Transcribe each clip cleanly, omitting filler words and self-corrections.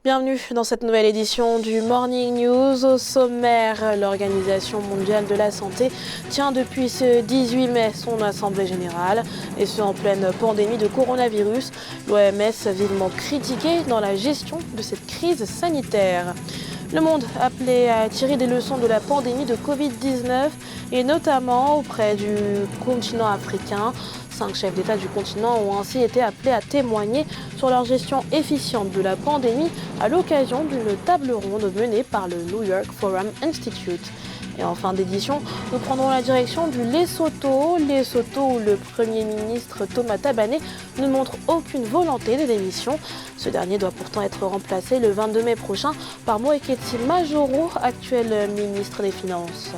Bienvenue dans cette nouvelle édition du Morning News. Au sommaire, l'Organisation mondiale de la santé tient depuis ce 18 mai son assemblée générale, et ce en pleine pandémie de coronavirus. L'OMS vivement critiquée dans la gestion de cette crise sanitaire. Le monde appelé à tirer des leçons de la pandémie de Covid-19 et notamment auprès du continent africain. 5 chefs d'État du continent ont ainsi été appelés à témoigner sur leur gestion efficiente de la pandémie à l'occasion d'une table ronde menée par le New York Forum Institute. Et en fin d'édition, nous prendrons la direction du Lesotho. Lesotho où le Premier ministre Thomas Tabane ne montre aucune volonté de démission. Ce dernier doit pourtant être remplacé le 22 mai prochain par Moeketsi Majoro, actuel ministre des Finances.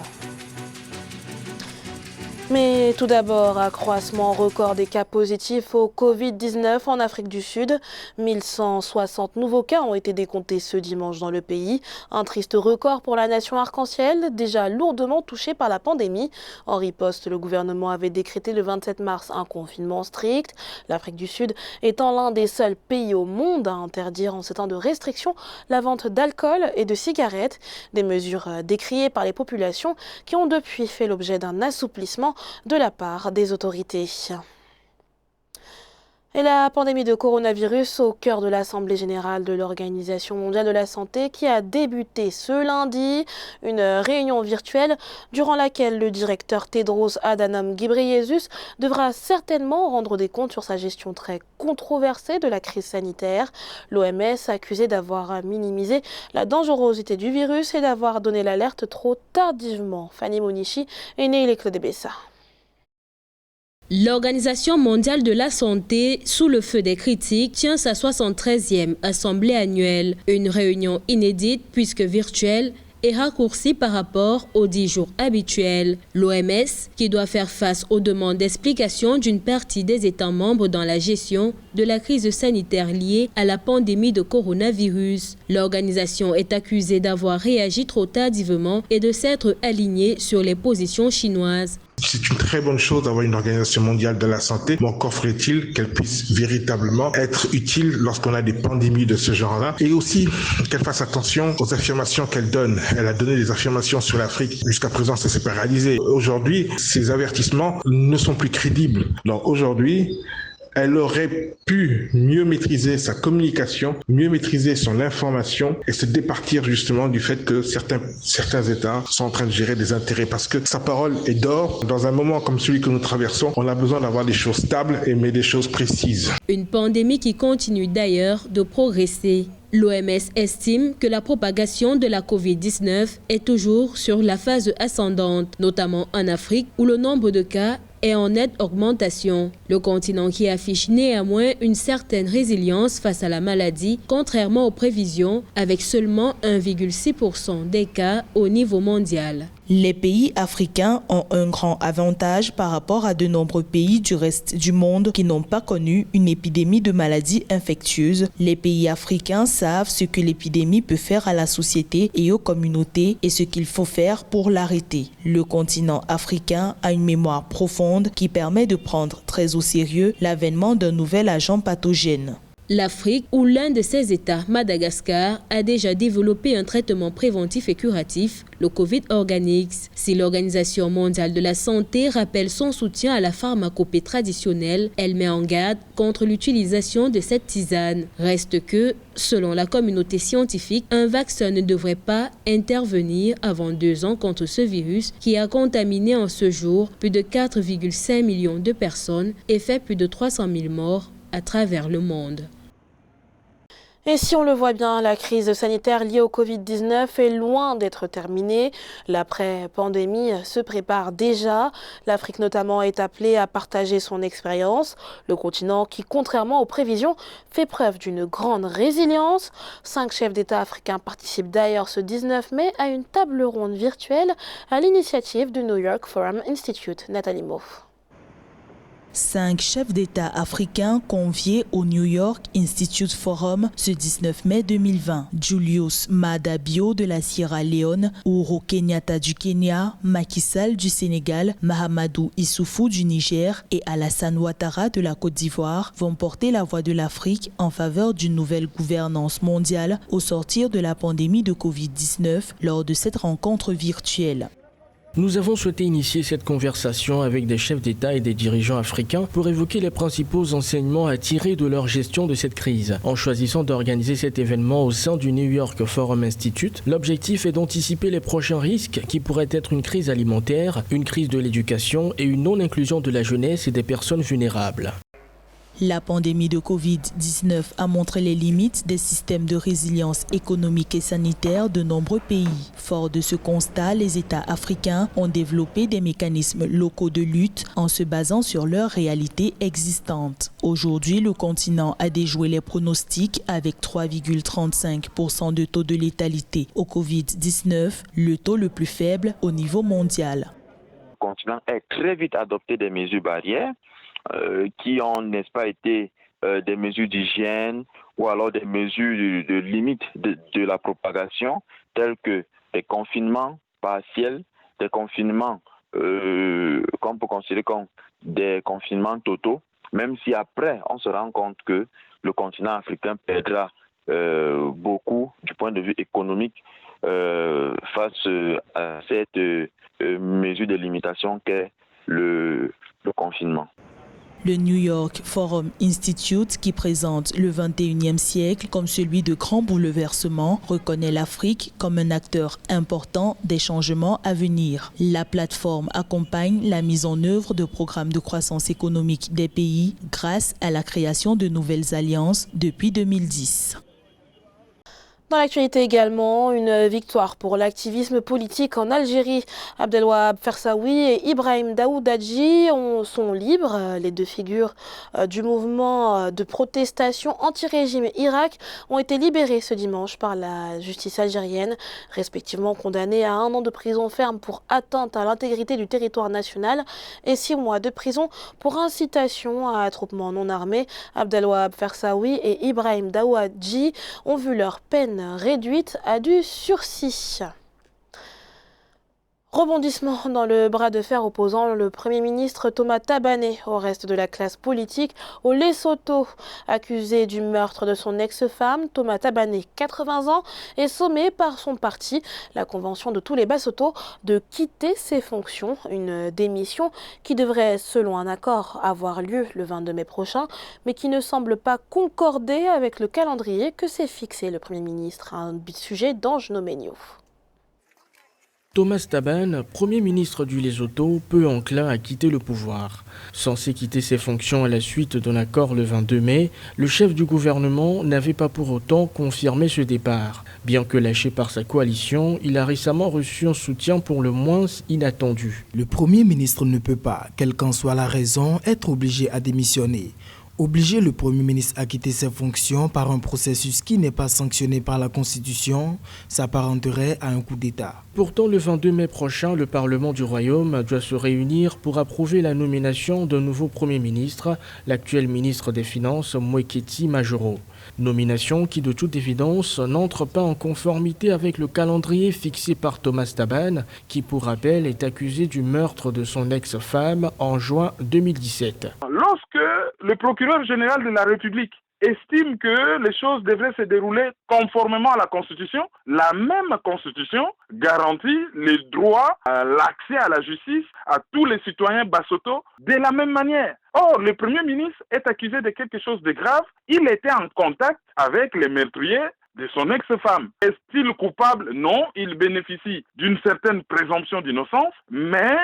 Mais tout d'abord, accroissement record des cas positifs au Covid-19 en Afrique du Sud. 1160 nouveaux cas ont été décomptés ce dimanche dans le pays. Un triste record pour la nation arc-en-ciel, déjà lourdement touchée par la pandémie. En riposte, le gouvernement avait décrété le 27 mars un confinement strict. L'Afrique du Sud étant l'un des seuls pays au monde à interdire en ces temps de restriction la vente d'alcool et de cigarettes. Des mesures décriées par les populations qui ont depuis fait l'objet d'un assouplissement de la part des autorités. Et la pandémie de coronavirus au cœur de l'Assemblée générale de l'Organisation mondiale de la santé qui a débuté ce lundi, une réunion virtuelle durant laquelle le directeur Tedros Adhanom Ghebreyesus devra certainement rendre des comptes sur sa gestion très controversée de la crise sanitaire. L'OMS accusée d'avoir minimisé la dangerosité du virus et d'avoir donné l'alerte trop tardivement. Fanny Monichi et Neil Claude Bessa. L'Organisation mondiale de la santé, sous le feu des critiques, tient sa 73e assemblée annuelle. Une réunion inédite puisque virtuelle et raccourcie par rapport aux 10 jours habituels. L'OMS, qui doit faire face aux demandes d'explication d'une partie des États membres dans la gestion de la crise sanitaire liée à la pandémie de coronavirus. L'organisation est accusée d'avoir réagi trop tardivement et de s'être alignée sur les positions chinoises. C'est une très bonne chose d'avoir une organisation mondiale de la santé, mais encore faudrait-il qu'elle puisse véritablement être utile lorsqu'on a des pandémies de ce genre-là, et aussi qu'elle fasse attention aux affirmations qu'elle donne. Elle a donné des affirmations sur l'Afrique. Jusqu'à présent, ça s'est paralysé. Aujourd'hui, ces avertissements ne sont plus crédibles. Donc aujourd'hui, elle aurait pu mieux maîtriser sa communication, mieux maîtriser son information et se départir justement du fait que certains États sont en train de gérer des intérêts, parce que sa parole est d'or. Dans un moment comme celui que nous traversons, on a besoin d'avoir des choses stables mais des choses précises. Une pandémie qui continue d'ailleurs de progresser. L'OMS estime que la propagation de la Covid-19 est toujours sur la phase ascendante, notamment en Afrique où le nombre de cas est en nette augmentation. Le continent qui affiche néanmoins une certaine résilience face à la maladie, contrairement aux prévisions, avec seulement 1,6% des cas au niveau mondial. Les pays africains ont un grand avantage par rapport à de nombreux pays du reste du monde qui n'ont pas connu une épidémie de maladies infectieuses. Les pays africains savent ce que l'épidémie peut faire à la société et aux communautés et ce qu'il faut faire pour l'arrêter. Le continent africain a une mémoire profonde qui permet de prendre très au sérieux l'avènement d'un nouvel agent pathogène. L'Afrique, où l'un de ses États, Madagascar, a déjà développé un traitement préventif et curatif, le Covid Organics. Si l'Organisation mondiale de la santé rappelle son soutien à la pharmacopée traditionnelle, elle met en garde contre l'utilisation de cette tisane. Reste que, selon la communauté scientifique, un vaccin ne devrait pas intervenir avant 2 ans contre ce virus qui a contaminé en ce jour plus de 4,5 millions de personnes et fait plus de 300 000 morts à travers le monde. Et si on le voit bien, la crise sanitaire liée au Covid-19 est loin d'être terminée. L'après-pandémie se prépare déjà. L'Afrique notamment est appelée à partager son expérience. Le continent qui, contrairement aux prévisions, fait preuve d'une grande résilience. 5 chefs d'État africains participent d'ailleurs ce 19 mai à une table ronde virtuelle à l'initiative du New York Forum Institute. Nathalie Moff. 5 chefs d'État africains conviés au New York Institute Forum ce 19 mai 2020. Julius Maada Bio de la Sierra Leone, Uhuru Kenyatta du Kenya, Macky Sall du Sénégal, Mahamadou Issoufou du Niger et Alassane Ouattara de la Côte d'Ivoire vont porter la voix de l'Afrique en faveur d'une nouvelle gouvernance mondiale au sortir de la pandémie de Covid-19 lors de cette rencontre virtuelle. Nous avons souhaité initier cette conversation avec des chefs d'État et des dirigeants africains pour évoquer les principaux enseignements à tirer de leur gestion de cette crise. En choisissant d'organiser cet événement au sein du New York Forum Institute, l'objectif est d'anticiper les prochains risques qui pourraient être une crise alimentaire, une crise de l'éducation et une non-inclusion de la jeunesse et des personnes vulnérables. La pandémie de Covid-19 a montré les limites des systèmes de résilience économique et sanitaire de nombreux pays. Fort de ce constat, les États africains ont développé des mécanismes locaux de lutte en se basant sur leurs réalités existantes. Aujourd'hui, le continent a déjoué les pronostics avec 3,35% de taux de létalité au Covid-19, le taux le plus faible au niveau mondial. Le continent a très vite adopté des mesures barrières qui ont, n'est-ce pas, été des mesures d'hygiène ou alors des mesures de limite de la propagation, telles que des confinements partiels, des confinements qu'on peut considérer comme des confinements totaux, même si après on se rend compte que le continent africain perdra beaucoup du point de vue économique face à cette mesure de limitation qu'est le confinement. Le New York Forum Institute, qui présente le 21e siècle comme celui de grands bouleversements, reconnaît l'Afrique comme un acteur important des changements à venir. La plateforme accompagne la mise en œuvre de programmes de croissance économique des pays grâce à la création de nouvelles alliances depuis 2010. Dans l'actualité également, une victoire pour l'activisme politique en Algérie. Abdelwahab Fersaoui et Ibrahim Daoudadji sont libres. Les deux figures du mouvement de protestation anti-régime Irak ont été libérées ce dimanche par la justice algérienne, respectivement condamnées à 1 an de prison ferme pour atteinte à l'intégrité du territoire national et 6 mois de prison pour incitation à attroupement non armé. Abdelwahab Fersaoui et Ibrahim Daoudadji ont vu leur peine réduite à du sursis. Rebondissement dans le bras de fer opposant le Premier ministre Thomas Tabané au reste de la classe politique au Lesotho. Accusé du meurtre de son ex-femme, Thomas Tabané, 80 ans, est sommé par son parti, la Convention de tous les Basotho, de quitter ses fonctions. Une démission qui devrait, selon un accord, avoir lieu le 22 mai prochain, mais qui ne semble pas concorder avec le calendrier que s'est fixé le Premier ministre. Un sujet d'Ange Nomenio. Thomas Tabane, Premier ministre du Lesotho, peu enclin à quitter le pouvoir. Censé quitter ses fonctions à la suite d'un accord le 22 mai, le chef du gouvernement n'avait pas pour autant confirmé ce départ. Bien que lâché par sa coalition, il a récemment reçu un soutien pour le moins inattendu. Le Premier ministre ne peut pas, quelle qu'en soit la raison, être obligé à démissionner. Obliger le Premier ministre à quitter ses fonctions par un processus qui n'est pas sanctionné par la Constitution s'apparenterait à un coup d'État. Pourtant, le 22 mai prochain, le Parlement du Royaume doit se réunir pour approuver la nomination d'un nouveau Premier ministre, l'actuel ministre des Finances, Mweketi Majoro. Nomination qui, de toute évidence, n'entre pas en conformité avec le calendrier fixé par Thomas Tabane, qui, pour rappel, est accusé du meurtre de son ex-femme en juin 2017. Lorsque le procureur général de la République estime que les choses devraient se dérouler conformément à la Constitution, la même Constitution garantit les droits à l'accès à la justice à tous les citoyens Basotho de la même manière. Or, le Premier ministre est accusé de quelque chose de grave. Il était en contact avec les meurtriers de son ex-femme. Est-il coupable? Non, il bénéficie d'une certaine présomption d'innocence, mais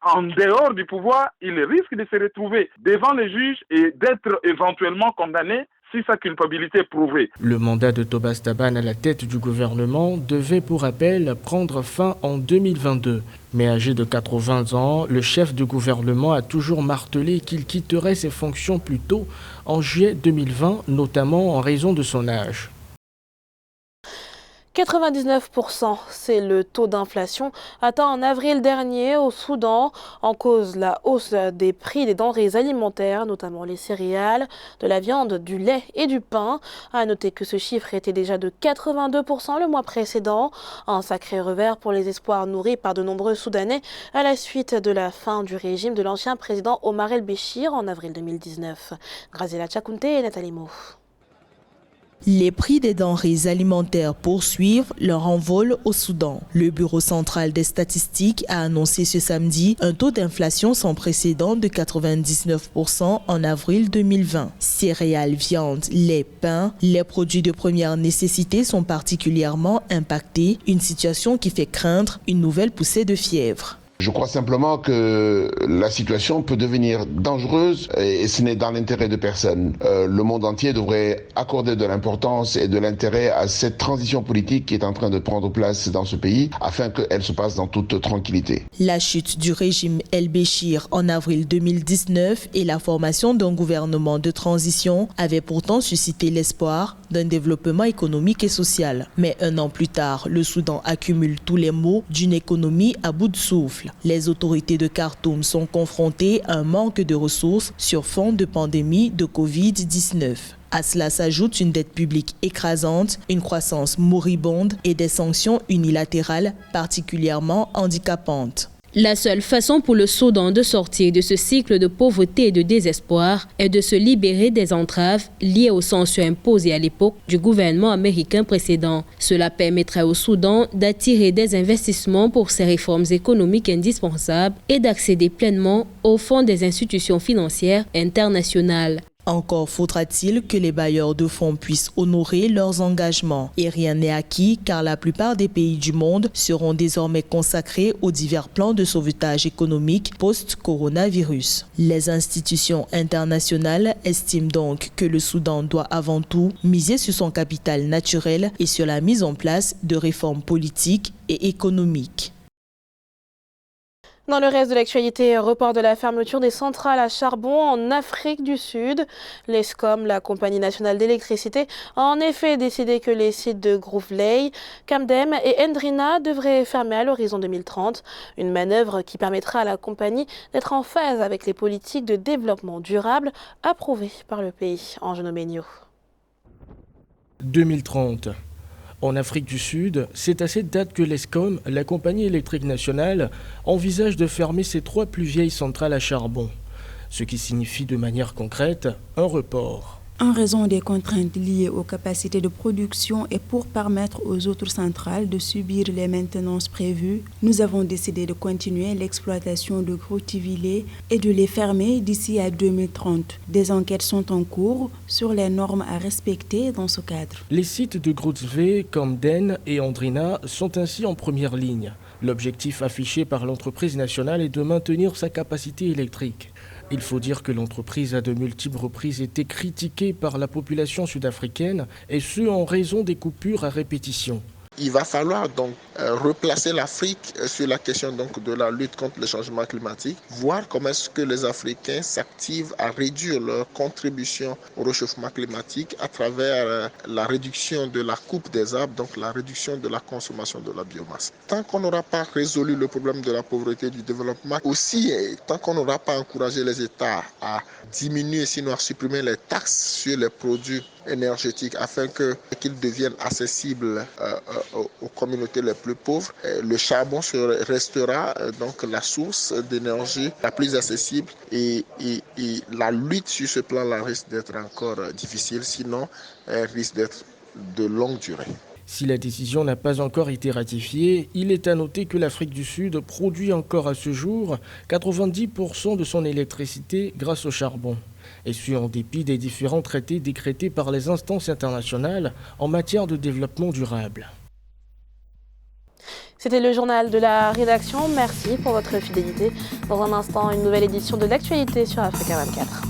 en dehors du pouvoir, il risque de se retrouver devant les juges et d'être éventuellement condamné si sa culpabilité est prouvée. Le mandat de Thomas Tabane à la tête du gouvernement devait, pour rappel, prendre fin en 2022. Mais âgé de 80 ans, le chef du gouvernement a toujours martelé qu'il quitterait ses fonctions plus tôt, en juillet 2020, notamment en raison de son âge. 99%, c'est le taux d'inflation atteint en avril dernier au Soudan, en cause la hausse des prix des denrées alimentaires, notamment les céréales, de la viande, du lait et du pain. À noter que ce chiffre était déjà de 82% le mois précédent, un sacré revers pour les espoirs nourris par de nombreux Soudanais à la suite de la fin du régime de l'ancien président Omar el-Béchir en avril 2019. Graziella Tchakounte et Nathalie Mo. Les prix des denrées alimentaires poursuivent leur envol au Soudan. Le Bureau central des statistiques a annoncé ce samedi un taux d'inflation sans précédent de 99% en avril 2020. Céréales, viande, lait, pain, les produits de première nécessité sont particulièrement impactés, une situation qui fait craindre une nouvelle poussée de fièvre. Je crois simplement que la situation peut devenir dangereuse et ce n'est dans l'intérêt de personne. Le monde entier devrait accorder de l'importance et de l'intérêt à cette transition politique qui est en train de prendre place dans ce pays afin qu'elle se passe dans toute tranquillité. La chute du régime el-Béchir en avril 2019 et la formation d'un gouvernement de transition avaient pourtant suscité l'espoir d'un développement économique et social. Mais un an plus tard, le Soudan accumule tous les maux d'une économie à bout de souffle. Les autorités de Khartoum sont confrontées à un manque de ressources sur fond de pandémie de Covid-19. À cela s'ajoute une dette publique écrasante, une croissance moribonde et des sanctions unilatérales particulièrement handicapantes. La seule façon pour le Soudan de sortir de ce cycle de pauvreté et de désespoir est de se libérer des entraves liées aux sanctions imposées à l'époque du gouvernement américain précédent. Cela permettrait au Soudan d'attirer des investissements pour ses réformes économiques indispensables et d'accéder pleinement aux fonds des institutions financières internationales. Encore faudra-t-il que les bailleurs de fonds puissent honorer leurs engagements. Et rien n'est acquis car la plupart des pays du monde seront désormais consacrés aux divers plans de sauvetage économique post-coronavirus. Les institutions internationales estiment donc que le Soudan doit avant tout miser sur son capital naturel et sur la mise en place de réformes politiques et économiques. Dans le reste de l'actualité, report de la fermeture des centrales à charbon en Afrique du Sud. L'ESCOM, la compagnie nationale d'électricité, a en effet décidé que les sites de Groovley, Camden et Ndrina devraient fermer à l'horizon 2030. Une manœuvre qui permettra à la compagnie d'être en phase avec les politiques de développement durable approuvées par le pays. Angelo Megno. 2030. En Afrique du Sud, c'est à cette date que l'ESCOM, la compagnie électrique nationale, envisage de fermer ses 3 plus vieilles centrales à charbon, ce qui signifie de manière concrète un report. En raison des contraintes liées aux capacités de production et pour permettre aux autres centrales de subir les maintenances prévues, nous avons décidé de continuer l'exploitation de Grootville et de les fermer d'ici à 2030. Des enquêtes sont en cours sur les normes à respecter dans ce cadre. Les sites de Grootville, Camden et Ndrina sont ainsi en première ligne. L'objectif affiché par l'entreprise nationale est de maintenir sa capacité électrique. Il faut dire que l'entreprise a de multiples reprises été critiquée par la population sud-africaine, et ce en raison des coupures à répétition. Il va falloir donc replacer l'Afrique sur la question donc de la lutte contre le changement climatique, voir comment est-ce que les Africains s'activent à réduire leur contribution au réchauffement climatique à travers la réduction de la coupe des arbres, donc la réduction de la consommation de la biomasse. Tant qu'on n'aura pas résolu le problème de la pauvreté et du développement, aussi tant qu'on n'aura pas encouragé les États à diminuer, sinon à supprimer les taxes sur les produits énergétiques afin qu'ils deviennent accessibles aux communautés les plus pauvres. Le charbon restera donc la source d'énergie la plus accessible et la lutte sur ce plan-là risque d'être encore difficile, sinon elle risque d'être de longue durée. Si la décision n'a pas encore été ratifiée, il est à noter que l'Afrique du Sud produit encore à ce jour 90% de son électricité grâce au charbon. Et ce en dépit des différents traités décrétés par les instances internationales en matière de développement durable. C'était le journal de la rédaction. Merci pour votre fidélité. Dans un instant, une nouvelle édition de l'actualité sur Africa 24.